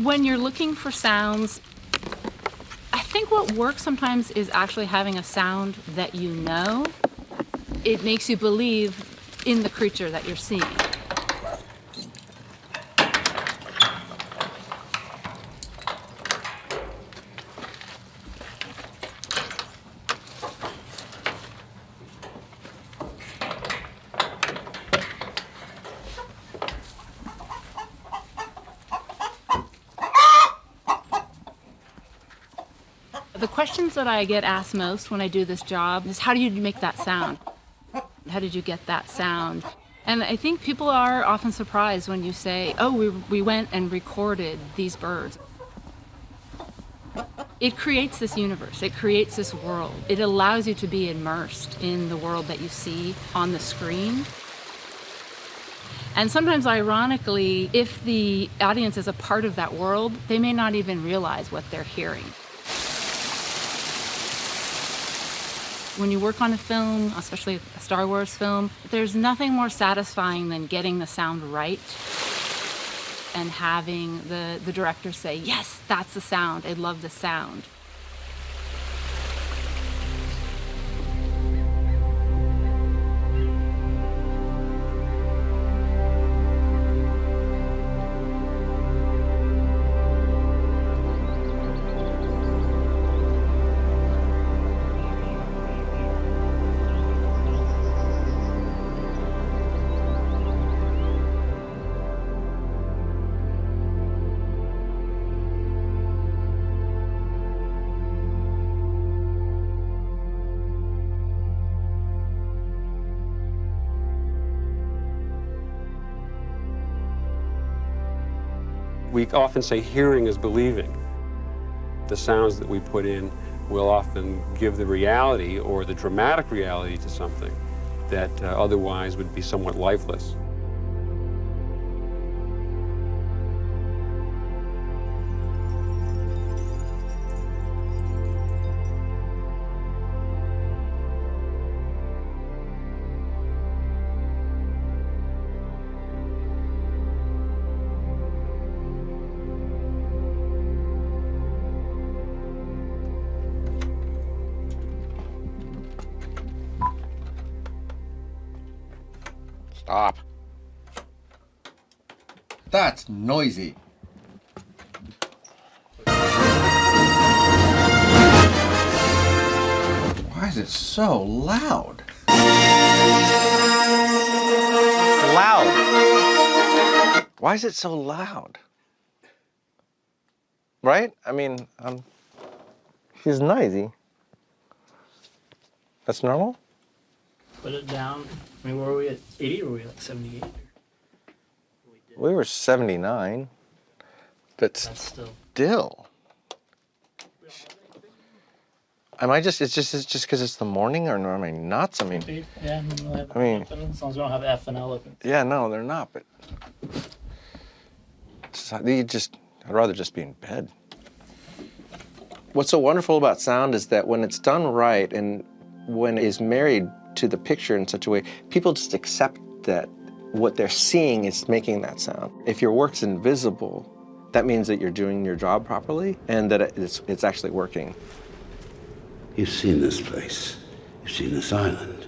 When you're looking for sounds, I think what works sometimes is actually having a sound that you know. It makes you believe in the creature that you're seeing. The questions that I get asked most when I do this job is, how do you make that sound? How did you get that sound? And I think people are often surprised when you say, oh, we went and recorded these birds. It creates this universe, it creates this world. It allows you to be immersed in the world that you see on the screen. And sometimes, ironically, if the audience is a part of that world, they may not even realize what they're hearing. When you work on a film, especially a Star Wars film, there's nothing more satisfying than getting the sound right and having the director say, yes, that's the sound, I love the sound. We often say hearing is believing. The sounds that we put in will often give the reality or the dramatic reality to something that otherwise would be somewhat lifeless. Stop. That's noisy. Why is it so loud? Loud. Why is it so loud? Right? I mean, he's noisy. That's normal? Put it down. I mean, were we at 80 or were we like 78? We were 79. That's still. Am I just, it's just because it's the morning, or am I nuts? I mean, yeah, I mean, as long as we don't have F and L open. Yeah, no, they're not, but I'd rather just be in bed. What's so wonderful about sound is that when it's done right and when it is married to the picture in such a way, people just accept that what they're seeing is making that sound. If your work's invisible, that means that you're doing your job properly and that it's actually working. You've seen this place. You've seen this island.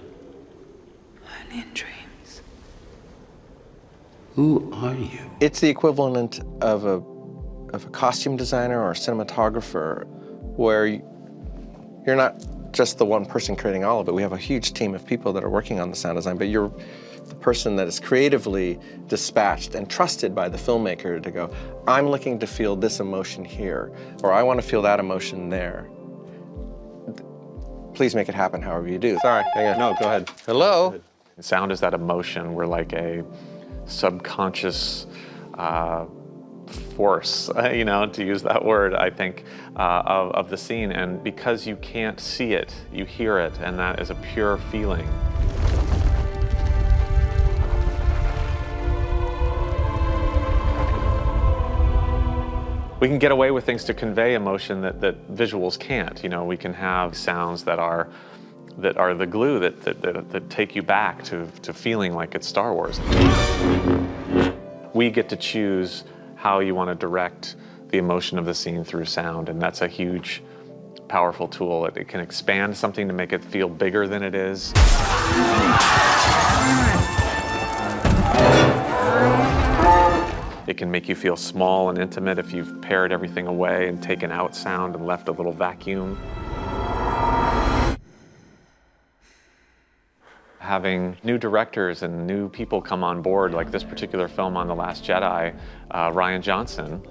Only in dreams. Who are you? It's the equivalent of a costume designer or a cinematographer, where you're not just the one person creating all of it. We have a huge team of people that are working on the sound design, but you're the person that is creatively dispatched and trusted by the filmmaker to go, I'm looking to feel this emotion here, or I want to feel that emotion there. Please make it happen however you do. Sorry, hang on. No, go ahead. Hello? Sound is that emotion. We're like a subconscious force, you know, to use that word, I think, of the scene. And because you can't see it, you hear it, and that is a pure feeling. We can get away with things to convey emotion that visuals can't. You know, we can have sounds that are the glue that take you back to feeling like it's Star Wars. We get to choose how you want to direct the emotion of the scene through sound, and that's a huge, powerful tool. It can expand something to make it feel bigger than it is. It can make you feel small and intimate if you've pared everything away and taken out sound and left a little vacuum. Having new directors and new people come on board, like this particular film on The Last Jedi, Rian Johnson,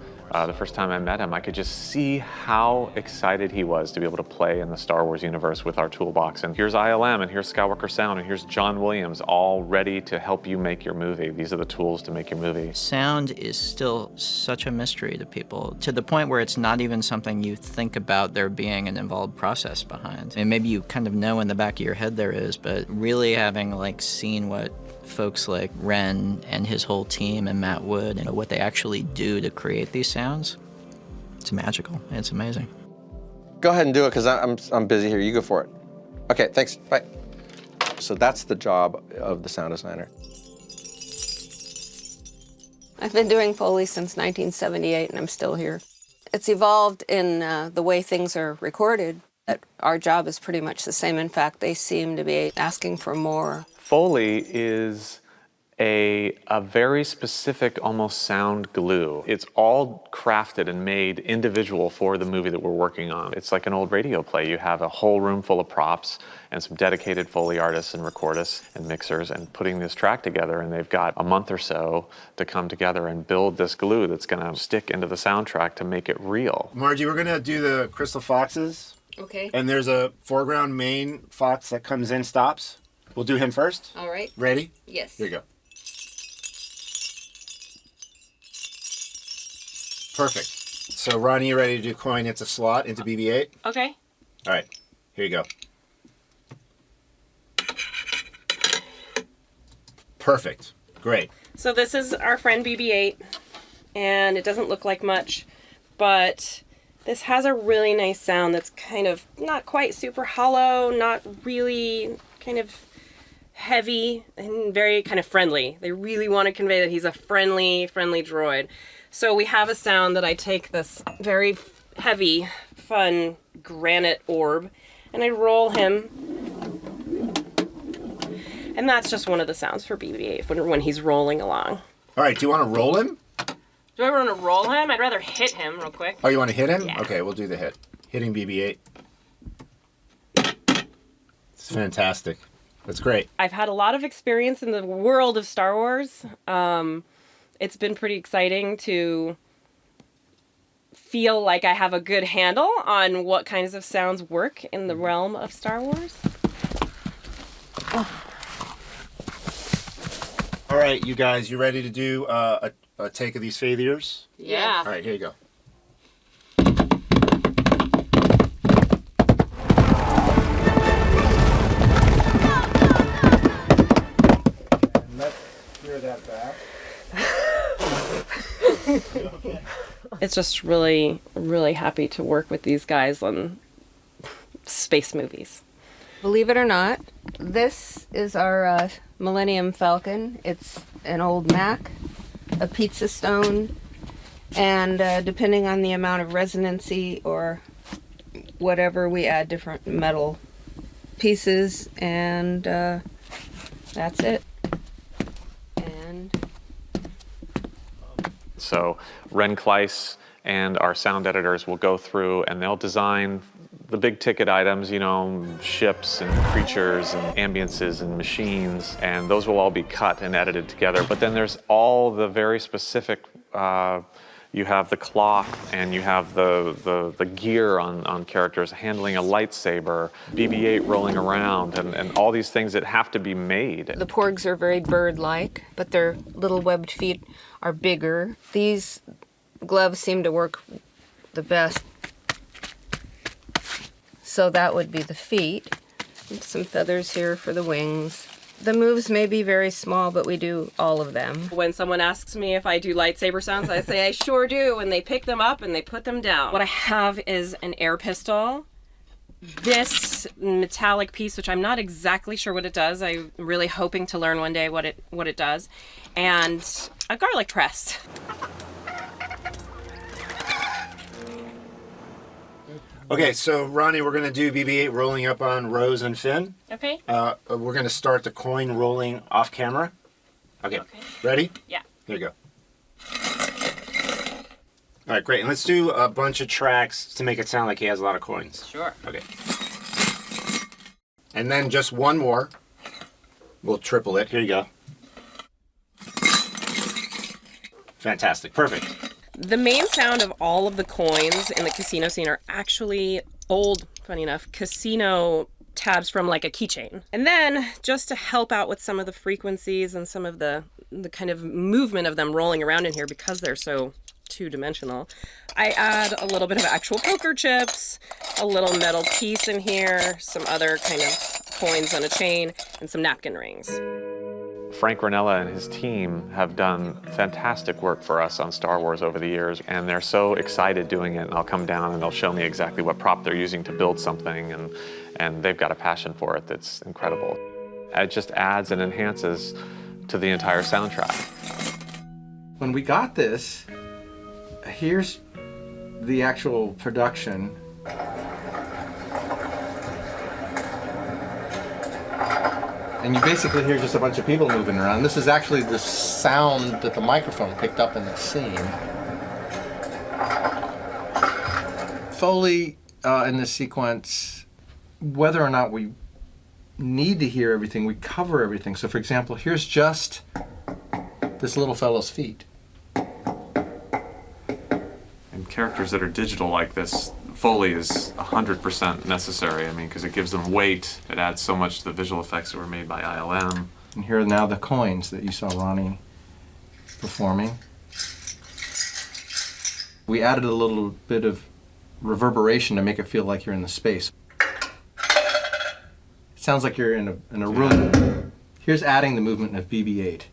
the first time I met him, I could just see how excited he was to be able to play in the Star Wars universe with our toolbox. And here's ILM, and here's Skywalker Sound, and here's John Williams, all ready to help you make your movie. These are the tools to make your movie. Sound is still such a mystery to people, to the point where it's not even something you think about there being an involved process behind. And maybe you kind of know in the back of your head there is, but really having like seen what folks like Ren and his whole team and Matt Wood and what they actually do to create these sounds, it's magical. It's amazing. Go ahead and do it, because I'm busy here. You go for it. Okay, thanks. Bye. So that's the job of the sound designer. I've been doing Foley since 1978, and I'm still here. It's evolved in the way things are recorded. Our job is pretty much the same. In fact, they seem to be asking for more. Foley is a very specific, almost sound glue. It's all crafted and made individual for the movie that we're working on. It's like an old radio play. You have a whole room full of props and some dedicated Foley artists and recordists and mixers and putting this track together, and they've got a month or so to come together and build this glue that's gonna stick into the soundtrack to make it real. Margie, we're gonna do the Crystal Foxes. Okay. And there's a foreground main fox that comes in, stops. We'll do him first. All right. Ready? Yes. Here you go. Perfect. So, Ronnie, you ready to do coin into slot into BB-8? Okay. All right. Here you go. Perfect. Great. So this is our friend BB-8, and it doesn't look like much, but this has a really nice sound that's kind of not quite super hollow, not really kind of heavy, and very kind of friendly. They really want to convey that he's a friendly droid. So we have a sound that I take this very heavy, fun granite orb, and I roll him. And that's just one of the sounds for BB-8 when he's rolling along. All right, do you want to roll him? Do I want to roll him? I'd rather hit him real quick. Oh, you want to hit him? Yeah. Okay, we'll do the hit. Hitting BB-8. It's fantastic. That's great. I've had a lot of experience in the world of Star Wars. It's been pretty exciting to feel like I have a good handle on what kinds of sounds work in the realm of Star Wars. Oh. All right, you guys, you ready to do a take of these failures? Yeah. All right, here you go. And let's clear that back. Okay. It's just really, really happy to work with these guys on space movies. Believe it or not, this is our Millennium Falcon. It's an old Mac, a pizza stone, and depending on the amount of resonancy or whatever, we add different metal pieces, and that's it. And So Ren Kleiss and our sound editors will go through and they'll design the big ticket items, you know, ships and creatures and ambiances and machines, and those will all be cut and edited together. But then there's all the very specific, you have the cloth and you have the gear on characters, handling a lightsaber, BB-8 rolling around, and all these things that have to be made. the porgs are very bird-like, but their little webbed feet are bigger. These gloves seem to work the best. So that would be the feet. Some feathers here for the wings. The moves may be very small, but we do all of them. When someone asks me if I do lightsaber sounds, I say I sure do, and they pick them up and they put them down. What I have is an air pistol. This metallic piece, which I'm not exactly sure what it does. I'm really hoping to learn one day what it does. And a garlic press. Okay, so Ronnie, we're going to do BB-8 rolling up on Rose and Finn. Okay. We're going to start the coin rolling off camera. Okay. Ready? Yeah. Here you go. All right, great. And let's do a bunch of tracks to make it sound like he has a lot of coins. Sure. Okay. And then just one more. We'll triple it. Here you go. Fantastic. Perfect. The main sound of all of the coins in the casino scene are actually old, funny enough, casino tabs from like a keychain. And then just to help out with some of the frequencies and some of the kind of movement of them rolling around in here because they're so two-dimensional, I add a little bit of actual poker chips, a little metal piece in here, some other kind of coins on a chain, and some napkin rings. Frank Ranella and his team have done fantastic work for us on Star Wars over the years, and they're so excited doing it, and I'll come down and they'll show me exactly what prop they're using to build something, and they've got a passion for it that's incredible. It just adds and enhances to the entire soundtrack. When we got this, here's the actual production. And you basically hear just a bunch of people moving around. This is actually the sound that the microphone picked up in the scene. Foley in this sequence, whether or not we need to hear everything, we cover everything. So for example, here's just this little fellow's feet. And characters that are digital like this, Foley is 100% necessary. I mean, because it gives them weight. It adds so much to the visual effects that were made by ILM. And here are now the coins that you saw Ronnie performing. We added a little bit of reverberation to make it feel like you're in the space. It sounds like you're in a room. Here's adding the movement of BB-8.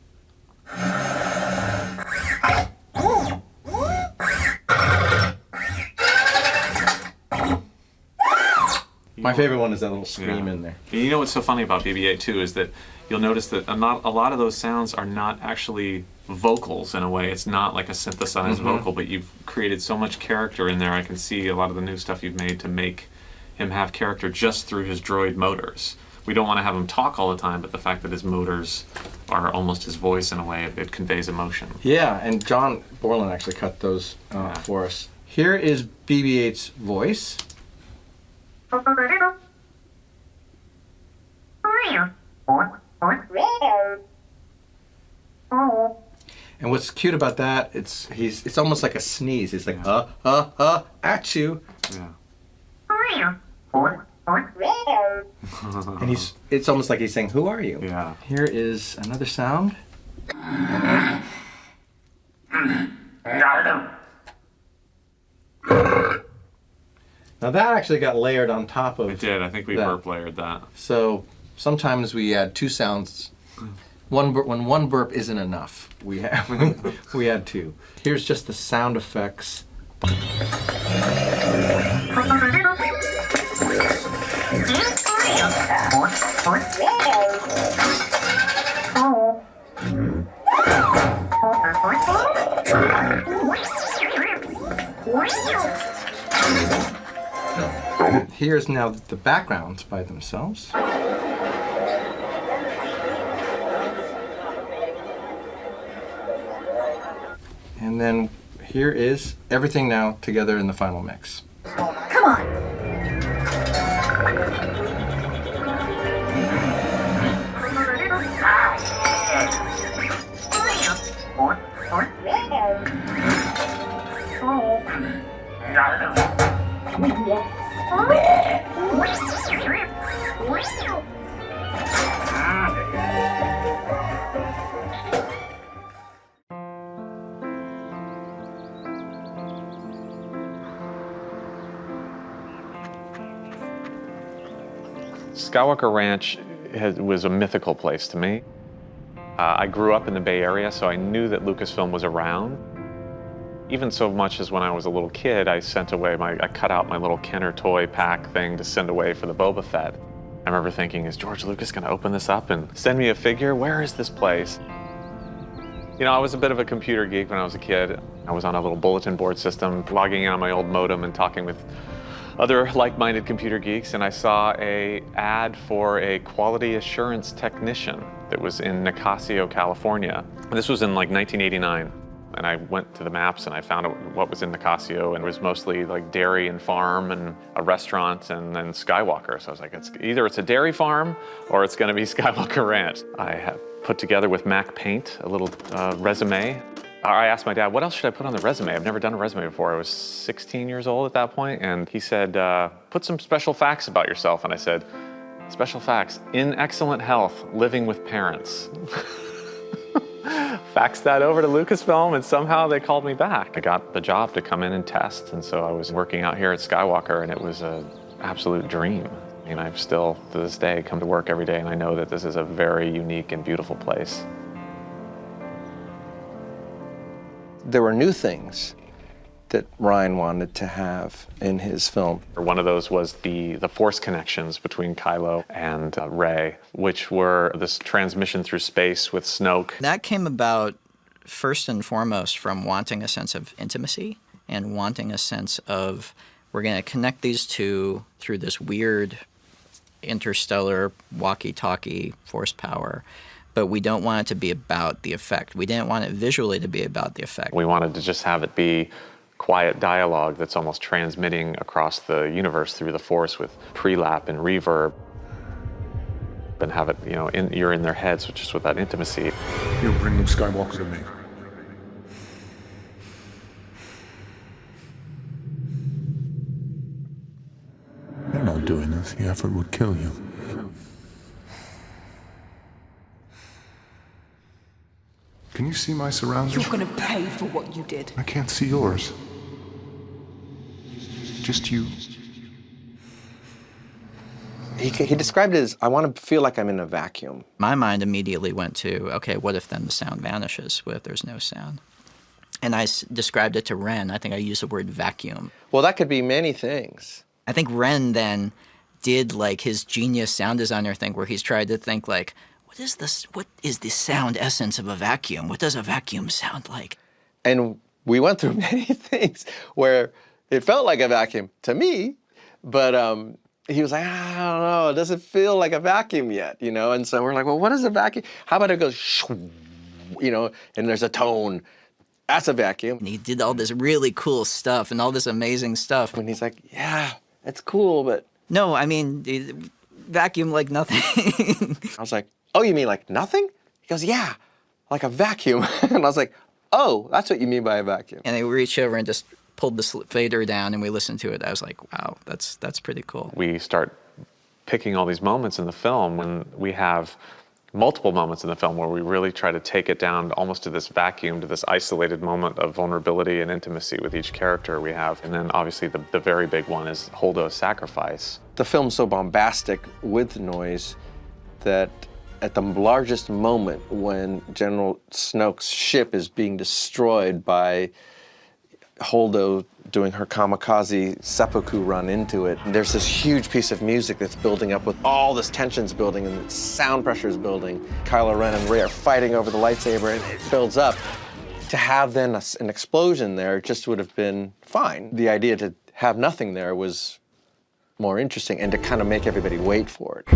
My favorite one is that little scream in there. You know what's so funny about BB-8 too is that you'll notice that a lot of those sounds are not actually vocals in a way. It's not like a synthesized vocal, but you've created so much character in there. I can see a lot of the new stuff you've made to make him have character just through his droid motors. We don't want to have him talk all the time, but the fact that his motors are almost his voice in a way, it conveys emotion. Yeah, and John Borland actually cut those for us. Here is BB-8's voice. And what's cute about that, it's almost like a sneeze. It's like at you. Yeah. And it's almost like he's saying, "Who are you?" Yeah. Here is another sound. Now that actually got layered on top of. It did. I think we burp layered that. So sometimes we add two sounds. When one burp isn't enough, we add two. Here's just the sound effects. Here's now the backgrounds by themselves. And then here is everything now together in the final mix. Come on! Skywalker Ranch was a mythical place to me. I grew up in the Bay Area, so I knew that Lucasfilm was around. Even so much as when I was a little kid, I cut out my little Kenner toy pack thing to send away for the Boba Fett. I remember thinking, is George Lucas going to open this up and send me a figure? Where is this place? You know, I was a bit of a computer geek when I was a kid. I was on a little bulletin board system, logging in on my old modem and talking with other like-minded computer geeks, and I saw an ad for a quality assurance technician that was in Nicasio, California. This was in like 1989. And I went to the maps and I found out what was in Nicasio, and it was mostly like dairy and farm and a restaurant and then Skywalker. So I was like, either it's a dairy farm or it's gonna be Skywalker Ranch. I had put together with Mac Paint a little resume. I asked my dad, what else should I put on the resume? I've never done a resume before. I was 16 years old at that point, and he said, put some special facts about yourself. And I said, special facts, in excellent health, living with parents. Faxed that over to Lucasfilm, and somehow they called me back. I got the job to come in and test, and so I was working out here at Skywalker, and it was an absolute dream. And I've still, to this day, come to work every day, and I know that this is a very unique and beautiful place. There were new things that Rian wanted to have in his film. One of those was the force connections between Kylo and Rey, which were this transmission through space with Snoke. That came about first and foremost from wanting a sense of intimacy and wanting a sense of, we're going to connect these two through this weird interstellar walkie-talkie force power, but we don't want it to be about the effect. We didn't want it visually to be about the effect. We wanted to just have it be quiet dialogue that's almost transmitting across the universe through the force with pre-lap and reverb, and have it, you know, you're in their heads, just with that intimacy. You'll bring Luke Skywalker to me. You're not doing this. The effort would kill you. Can you see my surroundings? You're gonna pay for what you did. I can't see yours. Just you. He described it as, I want to feel like I'm in a vacuum. My mind immediately went to, okay, what if then the sound vanishes? What if there's no sound? And I described it to Ren. I think I used the word vacuum. Well, that could be many things. I think Ren then did like his genius sound designer thing where he's tried to think like, what is the sound essence of a vacuum? What does a vacuum sound like? And we went through many things where it felt like a vacuum to me, but he was like, I don't know, it doesn't feel like a vacuum yet, you know? And so we're like, well, what is a vacuum? How about it goes, you know, and there's a tone. That's a vacuum. And he did all this really cool stuff and all this amazing stuff. And he's like, yeah, it's cool, but... No, I mean, vacuum like nothing. I was like, oh, you mean like nothing? He goes, yeah, like a vacuum. And I was like, oh, that's what you mean by a vacuum. And they reached over and just pulled the fader down and we listened to it. I was like, wow, that's pretty cool. We start picking all these moments in the film, and we have multiple moments in the film where we really try to take it down almost to this vacuum, to this isolated moment of vulnerability and intimacy with each character we have. And then obviously the very big one is Holdo's sacrifice. The film's so bombastic with noise that at the largest moment when General Snoke's ship is being destroyed by Holdo doing her kamikaze seppuku run into it, there's this huge piece of music that's building up with all this tension's building and the sound pressure's building. Kylo Ren and Rey are fighting over the lightsaber and it builds up. To have then an explosion there just would have been fine. The idea to have nothing there was more interesting and to kind of make everybody wait for it.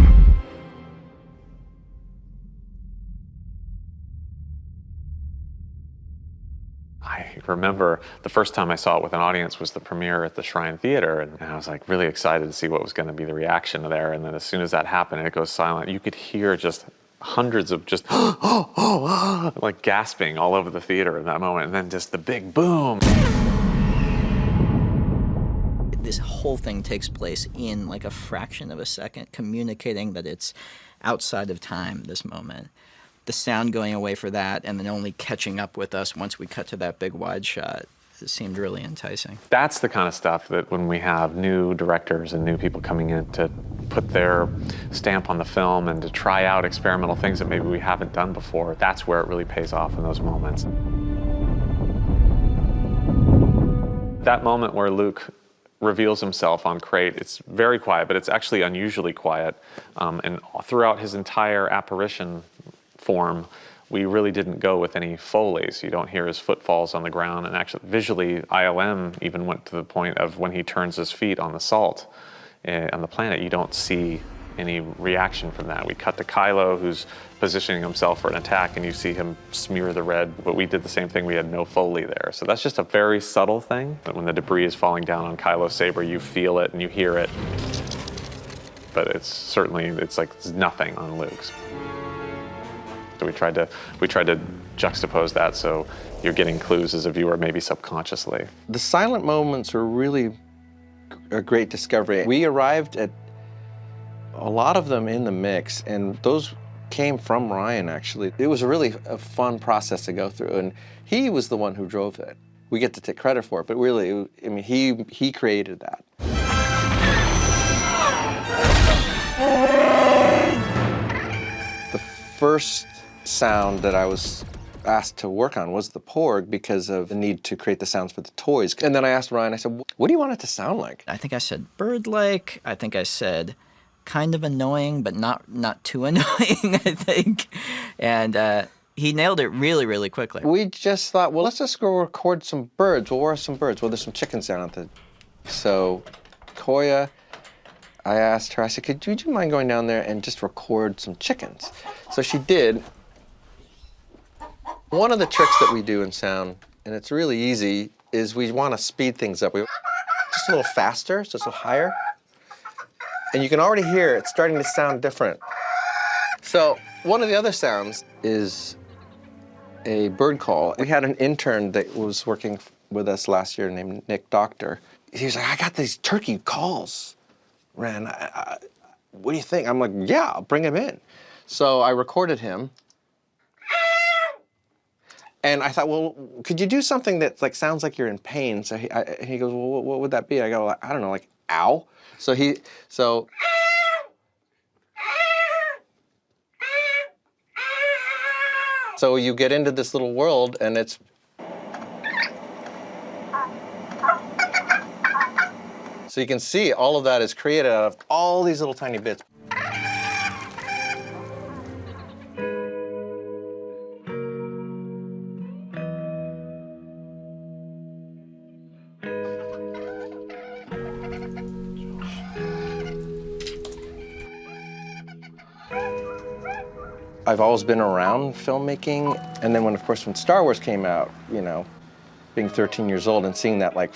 I remember the first time I saw it with an audience was the premiere at the Shrine Theater, and I was like really excited to see what was going to be the reaction there. And then as soon as that happened and it goes silent, you could hear just hundreds of just like gasping all over the theater in that moment, and then just the big boom. This whole thing takes place in like a fraction of a second, communicating that it's outside of time, this moment. The sound going away for that and then only catching up with us once we cut to that big wide shot, it seemed really enticing. That's the kind of stuff that when we have new directors and new people coming in to put their stamp on the film and to try out experimental things that maybe we haven't done before, that's where it really pays off in those moments. That moment where Luke reveals himself on Crate, it's very quiet, but it's actually unusually quiet. And throughout his entire apparition form, we really didn't go with any Foleys. You don't hear his footfalls on the ground, and actually visually ILM even went to the point of when he turns his feet on the salt on the planet, you don't see any reaction from that. We cut to Kylo, who's positioning himself for an attack, and you see him smear the red, but we did the same thing. We had no Foley there. So that's just a very subtle thing. That when the debris is falling down on Kylo's saber, you feel it and you hear it. But it's like it's nothing on Luke's. So we tried to juxtapose that so you're getting clues as a viewer, maybe subconsciously. The silent moments were really a great discovery. We arrived at a lot of them in the mix, and those came from Rian, actually. It was really a fun process to go through, and he was the one who drove it. We get to take credit for it, but really, I mean, he created that. The first sound that I was asked to work on was the Porg because of the need to create the sounds for the toys. And then I asked Rian, I said, what do you want it to sound like? I think I said bird-like. I think I said kind of annoying, but not too annoying, I think. And he nailed it really, really quickly. We just thought, well, let's just go record some birds. Well, where are some birds? Well, there's some chickens down at the... So Koya, I asked her, I said, would you mind going down there and just record some chickens? So she did. One of the tricks that we do in sound, and it's really easy, is we want to speed things up. Just a little faster, so it's a little higher. And you can already hear it's starting to sound different. So one of the other sounds is a bird call. We had an intern that was working with us last year named Nick Doctor. He was like, I got these turkey calls, Ren. What do you think? I'm like, yeah, I'll bring him in. So I recorded him. And I thought, well, could you do something that like sounds like you're in pain? So he goes, well, what would that be? I go, I don't know, like, ow? So you get into this little world, and it's... So you can see all of that is created out of all these little tiny bits. I've always been around filmmaking, and then when Star Wars came out, you know, being 13 years old and seeing that like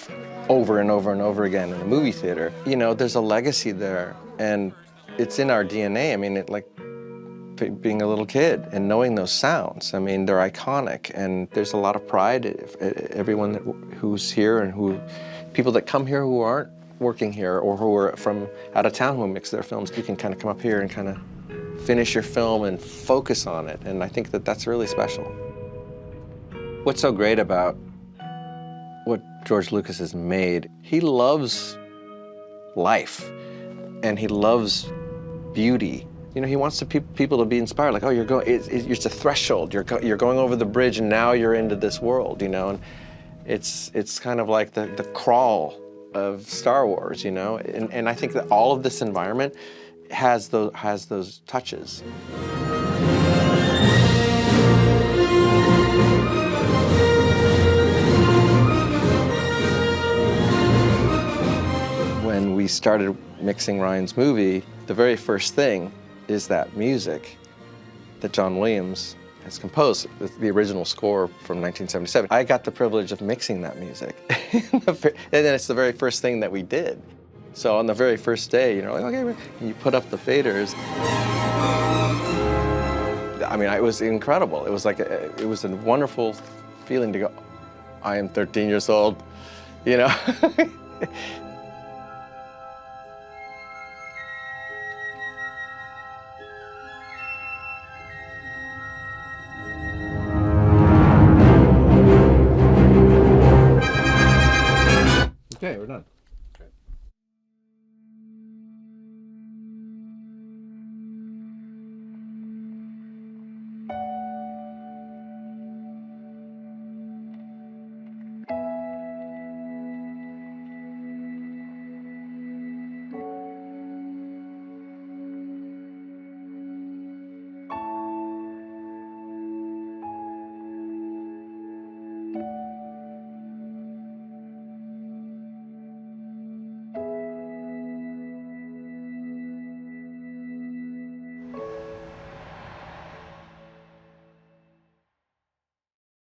over and over and over again in a movie theater, you know, there's a legacy there, and it's in our DNA. I mean, it like being a little kid and knowing those sounds. I mean, they're iconic, and there's a lot of pride. Everyone who's here and people that come here who aren't working here or who are from out of town who mix their films, you can kind of come up here and kind of finish your film and focus on it, and I think that that's really special. What's so great about what George Lucas has made, he loves life, and he loves beauty. You know, he wants people to be inspired, like, oh, it's a threshold, you're going over the bridge, and now you're into this world, you know, and it's kind of like the crawl of Star Wars, you know, and I think that all of this environment has those touches. When we started mixing Rian's movie, the very first thing is that music that John Williams has composed, the original score from 1977. I got the privilege of mixing that music. And then it's the very first thing that we did. So on the very first day, you know, like, okay, you put up the faders. I mean, it was incredible. It was like, it was a wonderful feeling to go, I am 13 years old, you know?